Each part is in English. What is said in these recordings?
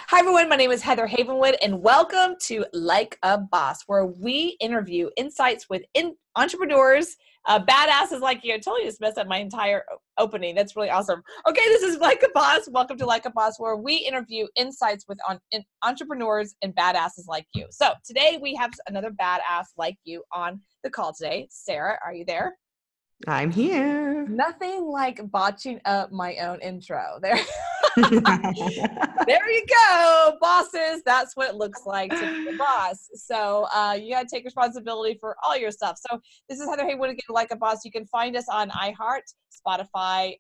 Hi, everyone. My name is Heather Havenwood, and welcome to Like a Boss, where we interview insights with entrepreneurs, badasses like you. I totally just messed up my entire opening. That's really awesome. Okay, this is Like a Boss. Welcome to Like a Boss, where we interview insights with entrepreneurs and badasses like you. So today we have another badass like you on the call today. Sarah, are you there? I'm here. Nothing like botching up my own intro. There you go, bosses. That's what it looks like to be a boss. So you got to take responsibility for all your stuff. So this is Heather Haywood again, Like a Boss. You can find us on iHeart, Spotify,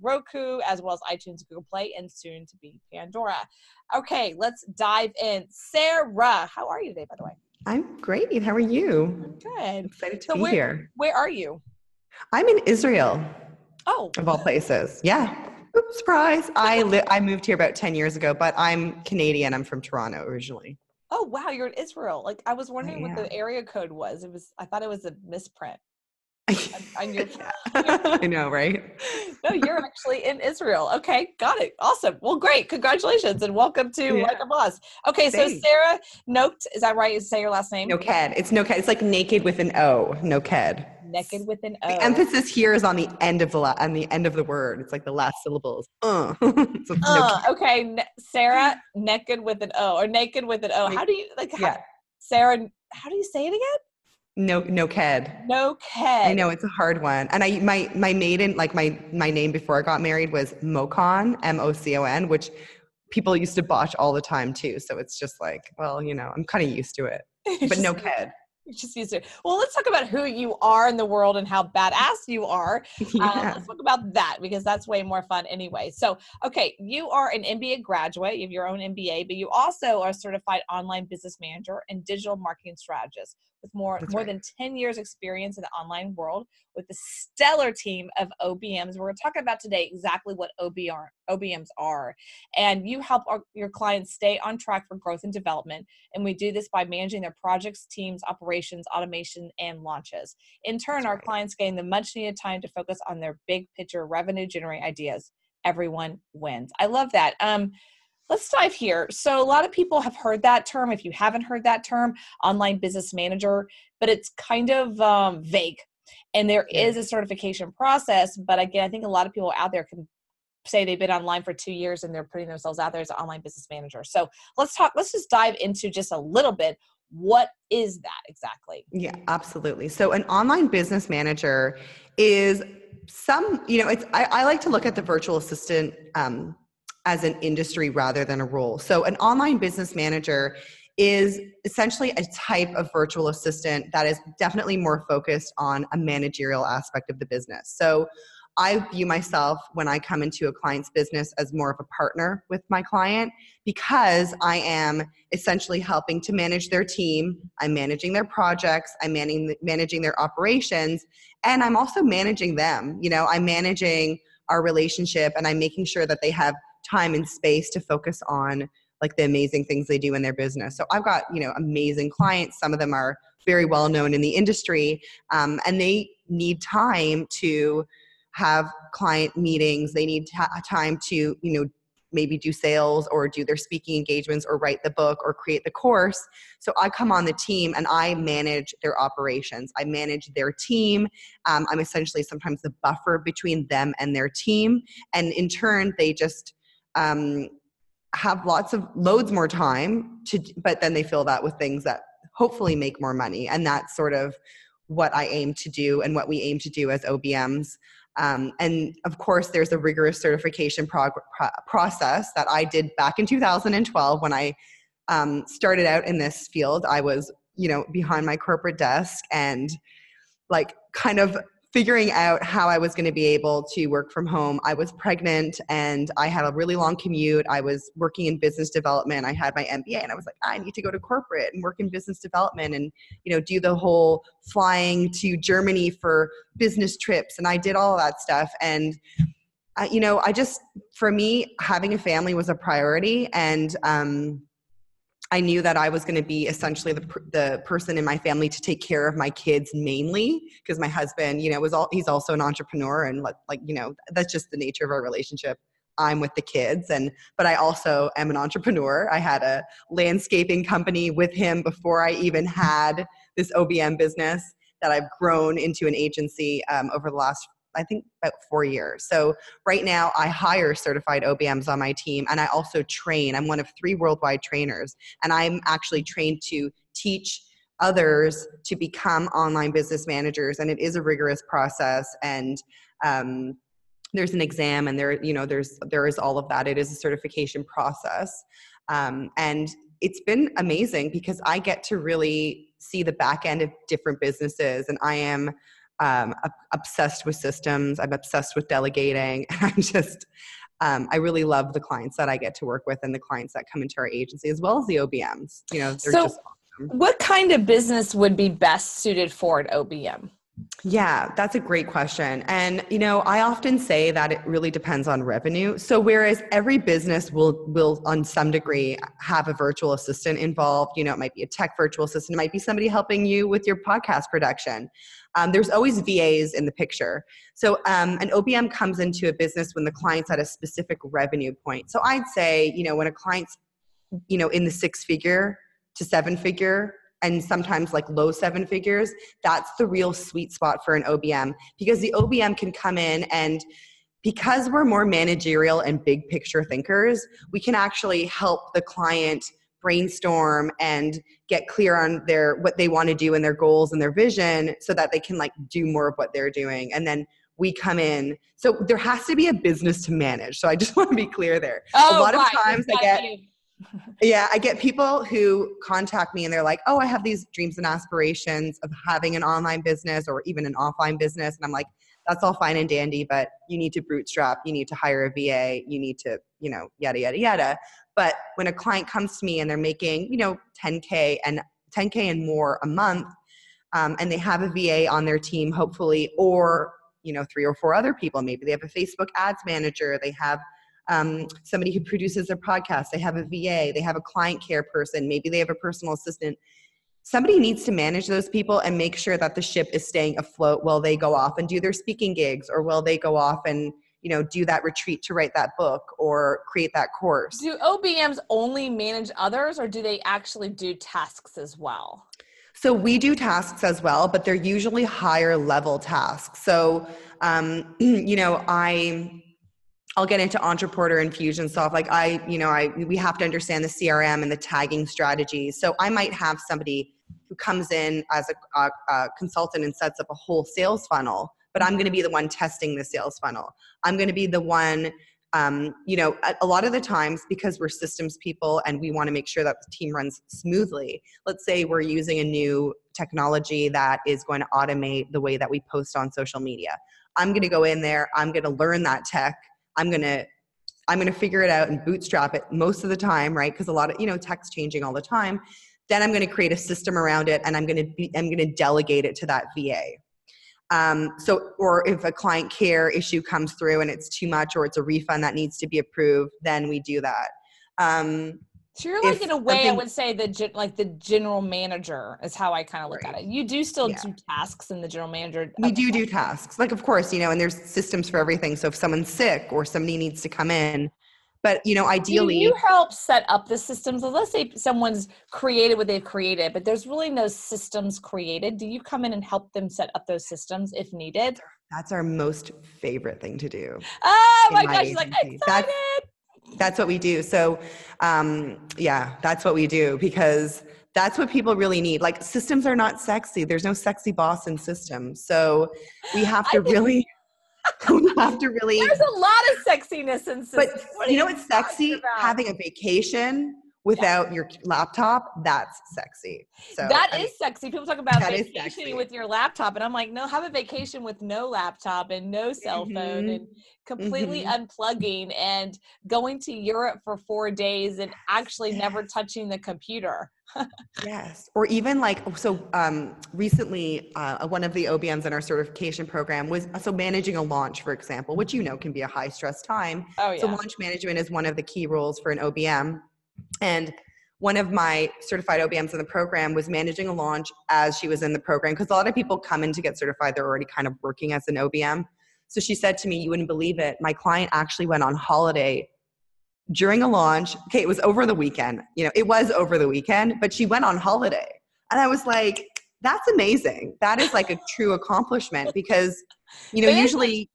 Roku, as well as iTunes, Google Play, and soon to be Pandora. Okay, let's dive in. Sarah, how are you today, by the way? I'm great. How are you? Good. Excited to be here. Where are you? I'm in Israel. Oh. Of all places. Yeah. Oops, surprise. I moved here about 10 years ago, but I'm Canadian. I'm from Toronto originally. Oh, wow. You're in Israel. Like, I was wondering what the area code was. I thought it was a misprint. On your I know, right? No, you're actually in Israel. Okay, got it. Awesome. Well, great. Congratulations and welcome to Like a Boss. Okay, Thanks. So Sarah Noked, is that right? Say your last name? Noked. It's Noked. It's like naked with an O. Noked. Naked with an O. The emphasis here is on the end of the word. It's like the last syllables. So okay, Sarah, naked with an O or naked with an O. How do you Sarah? How do you say it again? Noked. Noked. I know, it's a hard one. And my maiden, like my name before I got married was Mocon, Mocon, which people used to botch all the time too. So it's just like, well, I'm kind of used to it. But Noked. You're just used to it. Well, let's talk about who you are in the world and how badass you are. Let's talk about that because that's way more fun anyway. So, okay, you are an MBA graduate. You have your own MBA, but you also are a certified online business manager and digital marketing strategist with more than 10 years experience in the online world with the stellar team of OPMs. We're going to talk about today exactly what OPMs are. And you help your clients stay on track for growth and development. And we do this by managing their projects, teams, operations, automation, and launches. In turn, our clients gain the much needed time to focus on their big picture revenue generating ideas. Everyone wins. I love that. Let's dive here. So a lot of people have heard that term. If you haven't heard that term, online business manager, but it's kind of vague. And there is a certification process. But again, I think a lot of people out there can say they've been online for 2 years and they're putting themselves out there as an online business manager. So let's just dive into just a little bit. What is that exactly? Yeah, absolutely. So an online business manager is I like to look at the virtual assistant as an industry rather than a role. So an online business manager is essentially a type of virtual assistant that is definitely more focused on a managerial aspect of the business. So I view myself when I come into a client's business as more of a partner with my client because I am essentially helping to manage their team. I'm managing their projects. I'm managing their operations. And I'm also managing them. I'm managing our relationship and I'm making sure that they have time and space to focus on like the amazing things they do in their business. So I've got, amazing clients. Some of them are very well known in the industry and they need time to have client meetings. They need time to, maybe do sales or do their speaking engagements or write the book or create the course. So I come on the team and I manage their operations. I manage their team. I'm essentially sometimes the buffer between them and their team. And in turn, they just have loads more time but then they fill that with things that hopefully make more money. And that's sort of what I aim to do and what we aim to do as OPMs. And of course, there's a rigorous certification process that I did back in 2012 when I started out in this field. I was, behind my corporate desk and like kind of figuring out how I was going to be able to work from home. I was pregnant and I had a really long commute. I was working in business development. I had my MBA and I was like, I need to go to corporate and work in business development and, do the whole flying to Germany for business trips. And I did all of that stuff. And, for me, having a family was a priority. And, I knew that I was going to be essentially the person in my family to take care of my kids mainly because my husband, he's also an entrepreneur and that's just the nature of our relationship. I'm with the kids. But I also am an entrepreneur. I had a landscaping company with him before I even had this OBM business that I've grown into an agency over the last, I think, about 4 years. So right now I hire certified OBMs on my team, and I also train. I'm one of 3 worldwide trainers, and I'm actually trained to teach others to become online business managers. And it is a rigorous process. And there's an exam, and there is all of that. It is a certification process. And it's been amazing because I get to really see the back end of different businesses. And I am obsessed with systems. I'm obsessed with delegating. I really love the clients that I get to work with and the clients that come into our agency, as well as the OBMs. They're just awesome. What kind of business would be best suited for an OBM? Yeah, that's a great question. And, I often say that it really depends on revenue. So whereas every business will on some degree have a virtual assistant involved, it might be a tech virtual assistant, it might be somebody helping you with your podcast production. There's always VAs in the picture. So an OBM comes into a business when the client's at a specific revenue point. So I'd say, when a client's, in the 6-figure to 7-figure, and sometimes like low 7 figures, that's the real sweet spot for an OBM, because the OBM can come in, and because we're more managerial and big picture thinkers, we can actually help the client brainstorm and get clear on what they want to do and their goals and their vision, so that they can do more of what they're doing. And then we come in. So there has to be a business to manage. So I just want to be clear there. A lot of times I get people who contact me and they're like, oh, I have these dreams and aspirations of having an online business or even an offline business. And I'm like, that's all fine and dandy, but you need to bootstrap, you need to hire a VA, you need to, yada, yada, yada. But when a client comes to me and they're making, 10K and more a month, and they have a VA on their team, hopefully, or, 3 or 4 other people, maybe they have a Facebook ads manager, they have somebody who produces their podcast, they have a VA, they have a client care person, maybe they have a personal assistant. Somebody needs to manage those people and make sure that the ship is staying afloat while they go off and do their speaking gigs, or while they go off and, do that retreat to write that book or create that course. Do OBMs only manage others, or do they actually do tasks as well? So we do tasks as well, but they're usually higher level tasks. So, I'll get into Entrepreneur and Fusionsoft. We have to understand the CRM and the tagging strategies. So I might have somebody who comes in as a consultant and sets up a whole sales funnel, but I'm going to be the one testing the sales funnel. I'm going to be the one, a lot of the times, because we're systems people and we want to make sure that the team runs smoothly. Let's say we're using a new technology that is going to automate the way that we post on social media. I'm going to go in there. I'm going to learn that tech. I'm going to figure it out and bootstrap it most of the time, right? Because a lot of, tech's changing all the time. Then I'm going to create a system around it, and I'm going to delegate it to that VA. Or if a client care issue comes through and it's too much, or it's a refund that needs to be approved, then we do that. So you're in a way, I would say the general manager is how I kind of look at it. You do still do tasks in the general manager. We do tasks. Of course, and there's systems for everything. So if someone's sick or somebody needs to come in, but, ideally. Do you help set up the systems? Let's say someone's created what they've created, but there's really no systems created. Do you come in and help them set up those systems if needed? That's our most favorite thing to do. Oh my gosh, she's excited. That's what we do. So, that's what we do, because that's what people really need. Systems are not sexy. There's no sexy boss in systems. So we have to really. There's a lot of sexiness in systems. But it's sexy? Having a vacation without your laptop, that's sexy. So that is sexy. People talk about vacationing with your laptop, and I'm like, no, have a vacation with no laptop and no cell phone and completely unplugging and going to Europe for 4 days and actually never touching the computer. Yes. Or even recently, one of the OBMs in our certification program was managing a launch, for example, which can be a high stress time. Oh, yeah. So launch management is one of the key roles for an OBM. And one of my certified OBMs in the program was managing a launch as she was in the program, because a lot of people come in to get certified, they're already kind of working as an OBM. So she said to me, you wouldn't believe it. My client actually went on holiday during a launch. Okay, it was over the weekend. It was over the weekend, but she went on holiday. And I was like, that's amazing. That is like a true accomplishment because, usually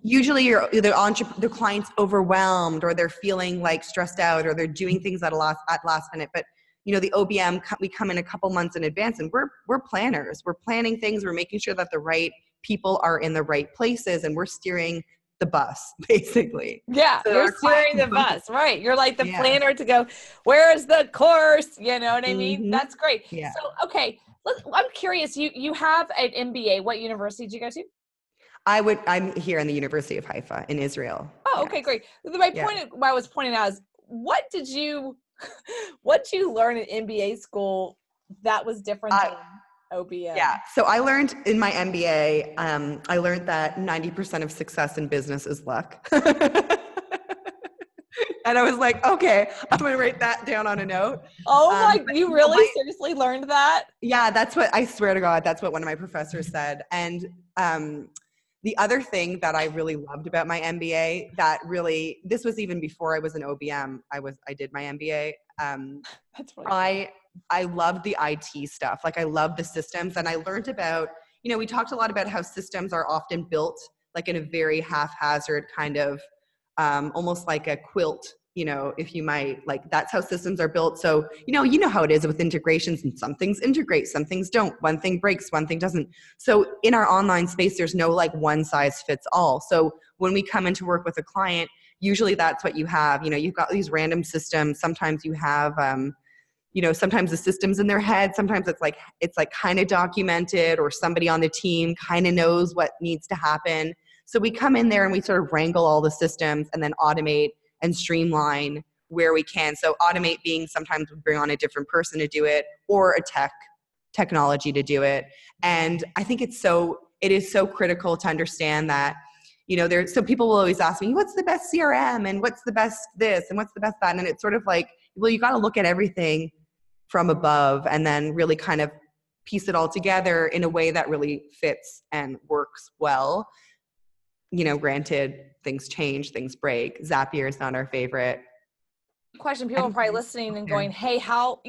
the client's overwhelmed or they're feeling like stressed out or they're doing things at last minute. But the OBM, we come in a couple months in advance and we're planners. We're planning things. We're making sure that the right people are in the right places and we're steering the bus, basically. Yeah, So you're steering the bus, right? You're like the planner to go, where's the course? You know what I mean? Mm-hmm. That's great. Yeah. So, okay, I'm curious. You have an MBA. What university did you go to? I'm here in the University of Haifa in Israel. Oh, okay, great. What I was pointing out is, what did you learn in MBA school that was different than OBM? Yeah. So I learned in my MBA, I learned that 90% of success in business is luck. And I was like, okay, I'm going to write that down on a note. Oh you really seriously learned that? Yeah, I swear to God, that's what one of my professors said. And the other thing that I really loved about my MBA this was even before I was an OBM. I did my MBA. That's really cool. I loved the IT stuff. Like I loved the systems and I learned about, we talked a lot about how systems are often built like in a very haphazard kind of, almost like a quilt, if you might, like that's how systems are built. So, you know how it is with integrations and some things integrate, some things don't. One thing breaks, one thing doesn't. So in our online space, there's no like one size fits all. So when we come in to work with a client, usually that's what you have. You've got these random systems. Sometimes you have, sometimes the system's in their head. Sometimes it's like kind of documented or somebody on the team kind of knows what needs to happen. So we come in there and we sort of wrangle all the systems and then automate and streamline where we can. So automate being sometimes we bring on a different person to do it or a technology to do it. And I think it is so critical to understand that, so people will always ask me, what's the best CRM and what's the best this and what's the best that? And it's sort of like, well, you got to look at everything from above and then really kind of piece it all together in a way that really fits and works well. Granted, things change, things break. Zapier is not our favorite. Question. People are probably listening and going, hey, how,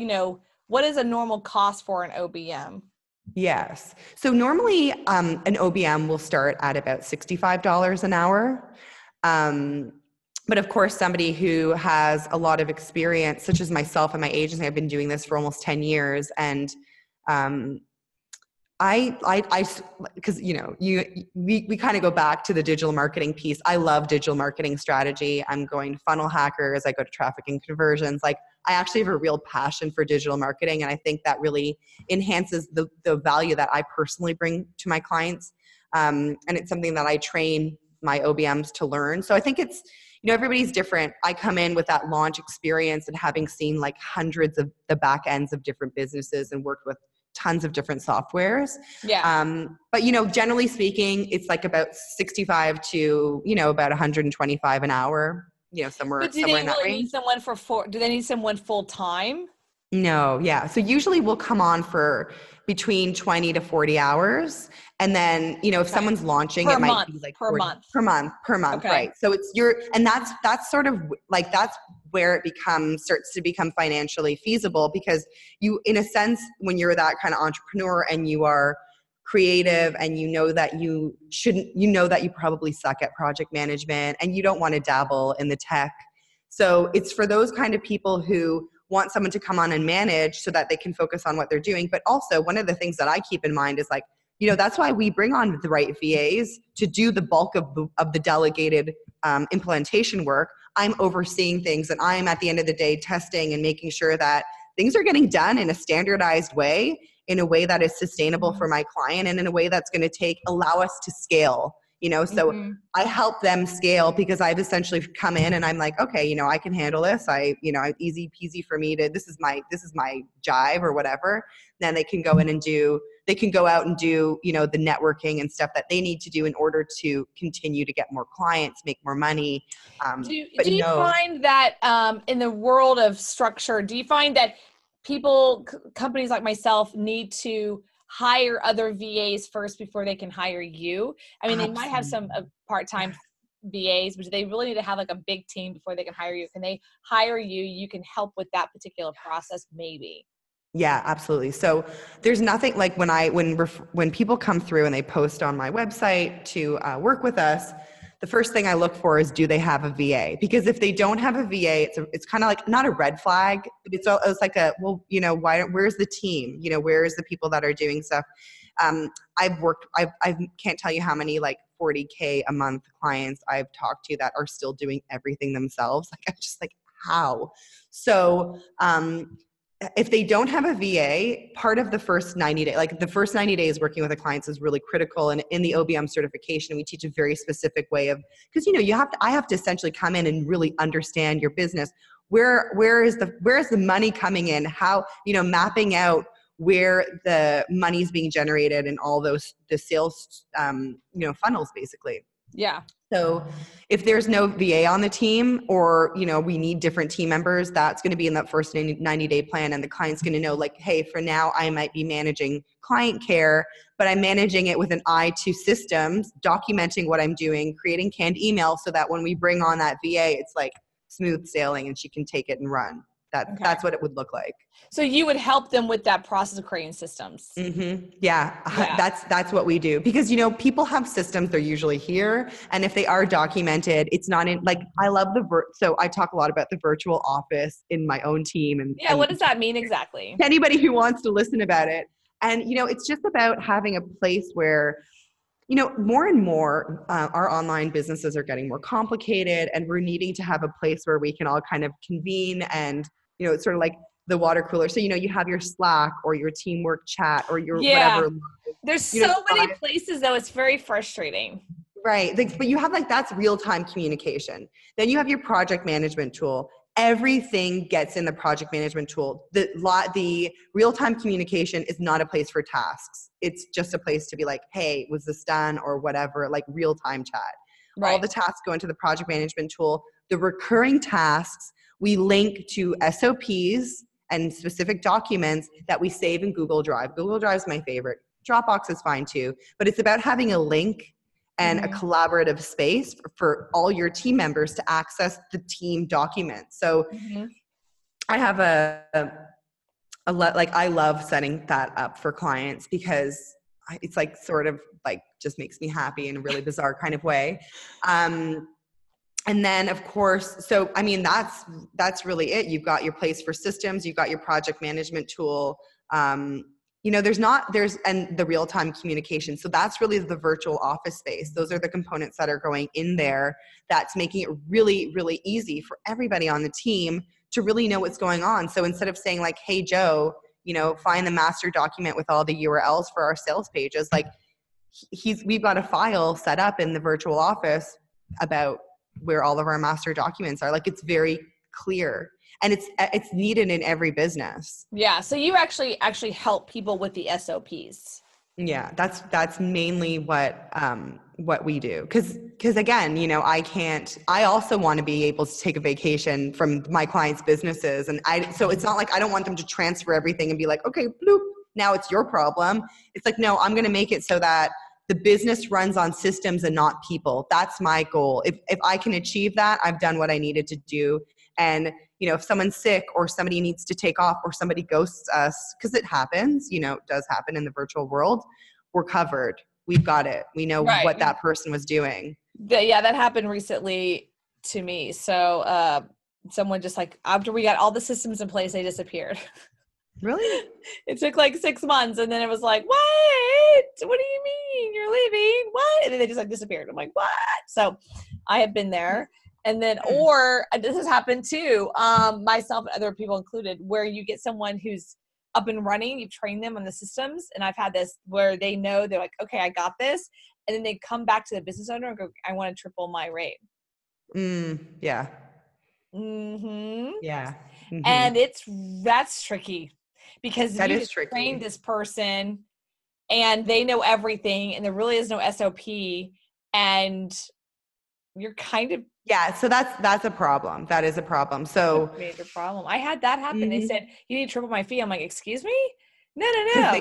what is a normal cost for an OBM? Yes. So normally an OBM will start at about $65 an hour. But of course, somebody who has a lot of experience, such as myself and my agency, I've been doing this for almost 10 years. And because we kind of go back to the digital marketing piece. I love digital marketing strategy. I'm going to funnel hackers. I go to traffic and conversions. Like I actually have a real passion for digital marketing, and I think that really enhances the value that I personally bring to my clients. And it's something that I train my OBMs to learn. So I think it's everybody's different. I come in with that launch experience and having seen like hundreds of the back ends of different businesses and worked with tons of different softwares. Yeah. But, generally speaking, it's like about 65 to, about 125 an hour, somewhere in that range. Do they really need someone do they need someone full time? No. Yeah. So usually we'll come on for between 20 to 40 hours. And then, if someone's launching, it might be like per month. Per month. Okay. Right. So it's and that's sort of like, that's where it starts to become financially feasible, because you, in a sense, when you're that kind of entrepreneur and you are creative and that you probably suck at project management and you don't want to dabble in the tech. So it's for those kind of people who want someone to come on and manage so that they can focus on what they're doing. But also one of the things that I keep in mind is like, that's why we bring on the right VAs to do the bulk of the delegated implementation work. I'm overseeing things, and I'm at the end of the day testing and making sure that things are getting done in a standardized way, in a way that is sustainable for my client, and in a way that's going to allow us to scale. So I help them scale because I've essentially come in and I'm like, okay, I can handle this. Easy peasy for me this is my jive or whatever. Then they can go out and do the networking and stuff that they need to do in order to continue to get more clients, make more money. Do you find that in the world of structure, do you find that companies like myself need to hire other VAs first before they can hire you? I mean, they might have some Absolutely. part-time VAs, but they really need to have like a big team before they can hire you. Can they hire you? You can help with that particular process, maybe. Yeah, absolutely. So there's nothing like when people come through and they post on my website to work with us, the first thing I look for is, do they have a VA? Because if they don't have a VA, it's kind of like not a red flag, but it's like well, where's the team? Where's the people that are doing stuff? I can't tell you how many like 40K a month clients I've talked to that are still doing everything themselves. Like, I'm just like, how? So, if they don't have a VA, part of the first 90 days, like the first 90 days working with the clients is really critical. And in the OBM certification, we teach a very specific way of, because I have to essentially come in and really understand your business. Where is the money coming in? How, mapping out where the money's being generated and all the sales, funnels basically. Yeah. So if there's no VA on the team, or, we need different team members, that's going to be in that first 90-day plan. And the client's going to know, like, hey, for now I might be managing client care, but I'm managing it with an eye to systems, documenting what I'm doing, creating canned email so that when we bring on that VA, it's like smooth sailing and she can take it and run. That's what it would look like. So you would help them with that process of creating systems. Mm-hmm. Yeah. That's what we do, because, people have systems, they're usually here. And if they are documented, it's not in, like, I love so I talk a lot about the virtual office in my own team. And what does that mean exactly? Anybody who wants to listen about it. And, it's just about having a place where, more and more our online businesses are getting more complicated, and we're needing to have a place where we can all kind of convene and, it's sort of like the water cooler. So, you have your Slack or your teamwork chat or your whatever. There's so many places, though. It's very frustrating. Right. But you have that's real-time communication. Then you have your project management tool. Everything gets in the project management tool. The real-time communication is not a place for tasks. It's just a place to be like, hey, was this done or whatever, like real-time chat. Right. All the tasks go into the project management tool. The recurring tasks, we link to SOPs and specific documents that we save in Google Drive. Google Drive is my favorite. Dropbox is fine too, but it's about having a link and a collaborative space for all your team members to access the team documents. So I have I love setting that up for clients, because it's like sort of like just makes me happy in a really bizarre kind of way. And then of course, so I mean, that's really it. You've got your place for systems, you've got your project management tool, and the real-time communication. So that's really the virtual office space. Those are the components that are going in there. That's making it really, really easy for everybody on the team to really know what's going on. So instead of saying like, hey, Joe, find the master document with all the URLs for our sales pages, like we've got a file set up in the virtual office about where all of our master documents are. Like, it's very clear. And it's needed in every business. Yeah. So you actually help people with the SOPs. Yeah, that's mainly what we do. Cause again, I also want to be able to take a vacation from my clients' businesses. And so it's not like I don't want them to transfer everything and be like, okay, bloop, now it's your problem. It's like, no, I'm going to make it so that the business runs on systems and not people. That's my goal. If I can achieve that, I've done what I needed to do. And, if someone's sick or somebody needs to take off or somebody ghosts us, because it happens, it does happen in the virtual world, we're covered. We've got it. We know what that person was doing. That happened recently to me. So someone just like, after we got all the systems in place, they disappeared. Really? It took like 6 months, and then it was like, what do you mean you're leaving? What? And then they just like disappeared. I'm like, what? So I have been there. And then, or this has happened too, myself and other people included, where you get someone who's up and running, you've trained them on the systems. And I've had this where they know, they're like, okay, I got this. And then they come back to the business owner and go, I want to triple my rate. Yeah. Yeah. And that's tricky, because that you is tricky. Train this person and they know everything and there really is no SOP, and you're kind of, so that's a problem. That is a problem. So major problem. I had that happen. They said, you need to triple my fee. I'm like, excuse me? No.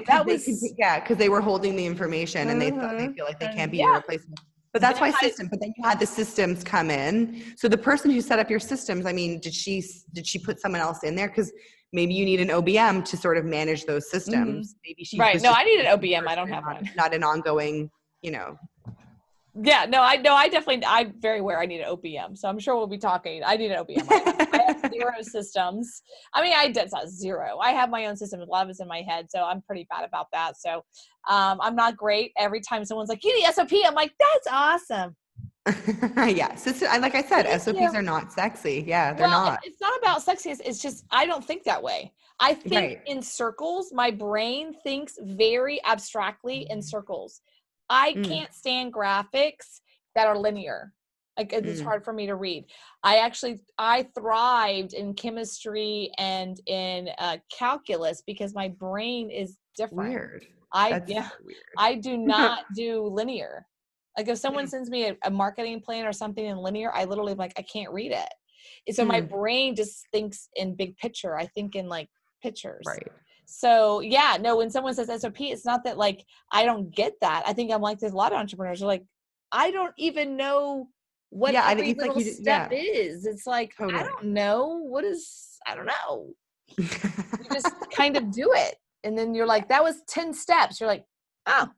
That was, because they were holding the information and they feel like they can't and be irreplaceable. But that's why but then you had the systems come in. So the person who set up your systems, I mean, did she put someone else in there? Because maybe you need an OBM to sort of manage those systems. Maybe she right. was No, just I need an OBM. I don't have one. Not an ongoing, Yeah, no, I'm very aware I need an OPM. So I'm sure we'll be talking. I need an OPM. I have 0 systems. I mean, it's not 0. I have my own system. A lot of it's in my head. So I'm pretty bad about that. So I'm not great. Every time someone's like, you need SOP, I'm like, that's awesome. Yeah. So, like I said, SOPs are not sexy. Yeah, they're not. It's not about sexy. It's just, I don't think that way. I think in circles. My brain thinks very abstractly in circles. I can't stand graphics that are linear. Like it's hard for me to read. I thrived in chemistry and in calculus because my brain is different. Weird. Weird. I do not do linear. Like if someone sends me a marketing plan or something in linear, I literally like, I can't read it. And so my brain just thinks in big picture. I think in like pictures. Right. So yeah, no, when someone says SOP, it's not that like, I don't get that. I think I'm like, there's a lot of entrepreneurs are like, I don't even know what every little step is. It's like, totally. I don't know. I don't know. You just kind of do it. And then you're like, that was 10 steps. You're like, oh,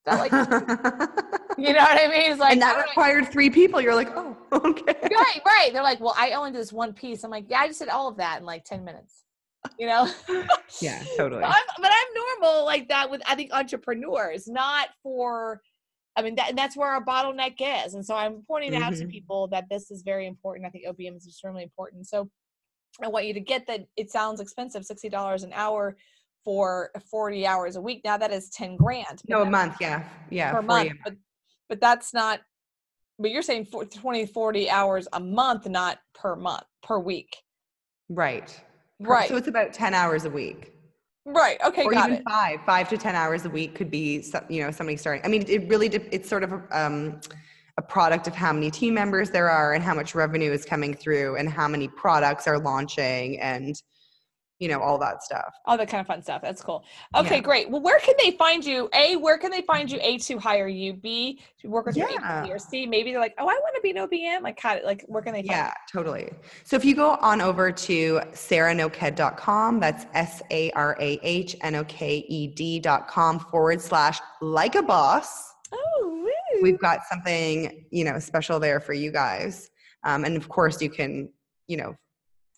that like, you know what I mean? It's like, and that required 3 people. You're like, oh, okay. Right. They're like, well, I only did this one piece. I'm like, yeah, I just did all of that in like 10 minutes. Yeah, totally. But I'm normal like that with, I think, entrepreneurs, not for, I mean, that's where our bottleneck is. And so I'm pointing out to people that this is very important. I think OPM is extremely important. So I want you to get that. It sounds expensive, $60 an hour for 40 hours a week. Now that is 10 grand. No, a month. Yeah. Per month. But that's not, but you're saying 40 hours a month, not per week. Right. Right. So it's about 10 hours a week. Right. Okay. Or got even it. 5 to 10 hours a week could be, somebody starting. I mean, it really, it's sort of a product of how many team members there are and how much revenue is coming through and how many products are launching and, all that stuff. All that kind of fun stuff. That's cool. Okay, great. Well, where can they find you? A, where can they find you? A, to hire you. B, to work with your agency. Or C, maybe they're like, oh, I want to be an OPM. Like, where can they find you? Yeah, totally. So if you go on over to sarahnoked.com, that's SARAHNOKED.com/like a boss. Oh, woo. We've got something, special there for you guys. And of course you can,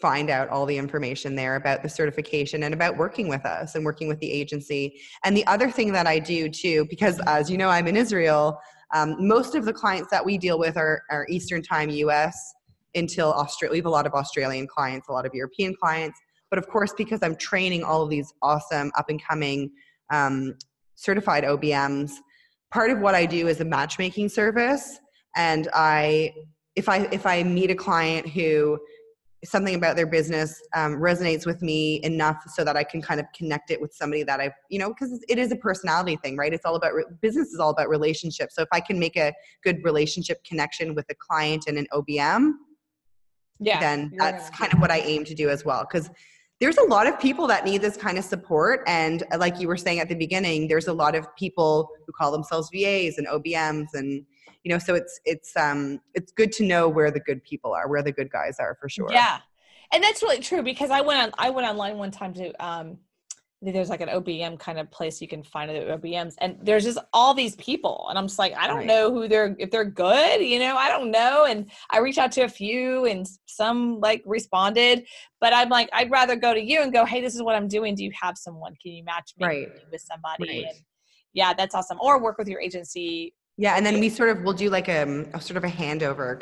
find out all the information there about the certification and about working with us and working with the agency. And the other thing that I do too, because as you know, I'm in Israel, most of the clients that we deal with are Eastern time US until Australia. We have a lot of Australian clients, a lot of European clients. But of course, because I'm training all of these awesome up and coming certified OBMs, part of what I do is a matchmaking service. And if I meet a client who something about their business resonates with me enough so that I can kind of connect it with somebody that because it is a personality thing, right? It's all about, business is all about relationships. So if I can make a good relationship connection with a client and an OBM, then that's kind of what I aim to do as well. Because there's a lot of people that need this kind of support. And like you were saying at the beginning, there's a lot of people who call themselves VAs and OBMs and, so it's good to know where the good people are, where the good guys are for sure. Yeah. And that's really true because I went online one time to, there's like an OBM kind of place you can find the OBMs and there's just all these people. And I'm just like, I don't know if they're good, I don't know. And I reached out to a few and some like responded, but I'm like, I'd rather go to you and go, hey, this is what I'm doing. Do you have someone? Can you match me with somebody? And yeah, that's awesome. Or work with your agency. Yeah. And then we'll do like a sort of a handover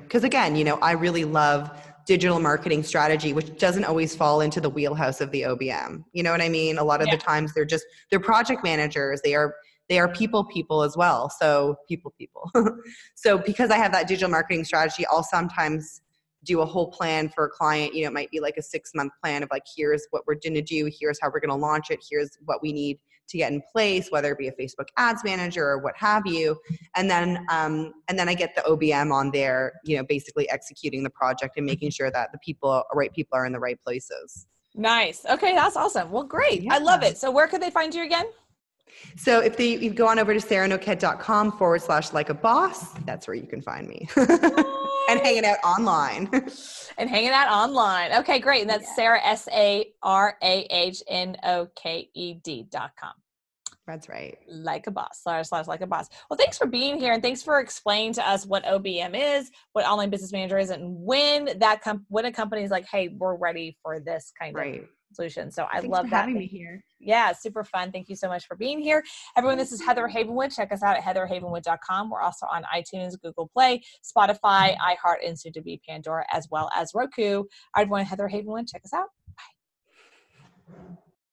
because again, I really love digital marketing strategy, which doesn't always fall into the wheelhouse of the OBM. You know what I mean? A lot of the times they're project managers. They are people as well. So people. So because I have that digital marketing strategy, I'll sometimes do a whole plan for a client. It might be like a 6-month plan of like, here's what we're going to do. Here's how we're going to launch it. Here's what we need to get in place, whether it be a Facebook ads manager or what have you. And then I get the OBM on there, basically executing the project and making sure that the right people are in the right places. Nice. Okay, that's awesome. Well, great. Yeah. I love it. So where could they find you again? So if you go on over to sarahNoked.com/like a boss, that's where you can find me. And hanging out online. And hanging out online. Okay, great. And that's Sarah, SARAHNOKED.com. That's right. Like a boss, / like a boss. Well, thanks for being here, and thanks for explaining to us what OBM is, what online business manager is, and when when a company is like, hey, we're ready for this kind of solution. So I love that. Having me here. Yeah, super fun. Thank you so much for being here. Everyone, this is Heather Havenwood. Check us out at heatherhavenwood.com. We're also on iTunes, Google Play, Spotify, iHeart, and soon to be Pandora, as well as Roku. Everyone, Heather Havenwood. Check us out. Bye.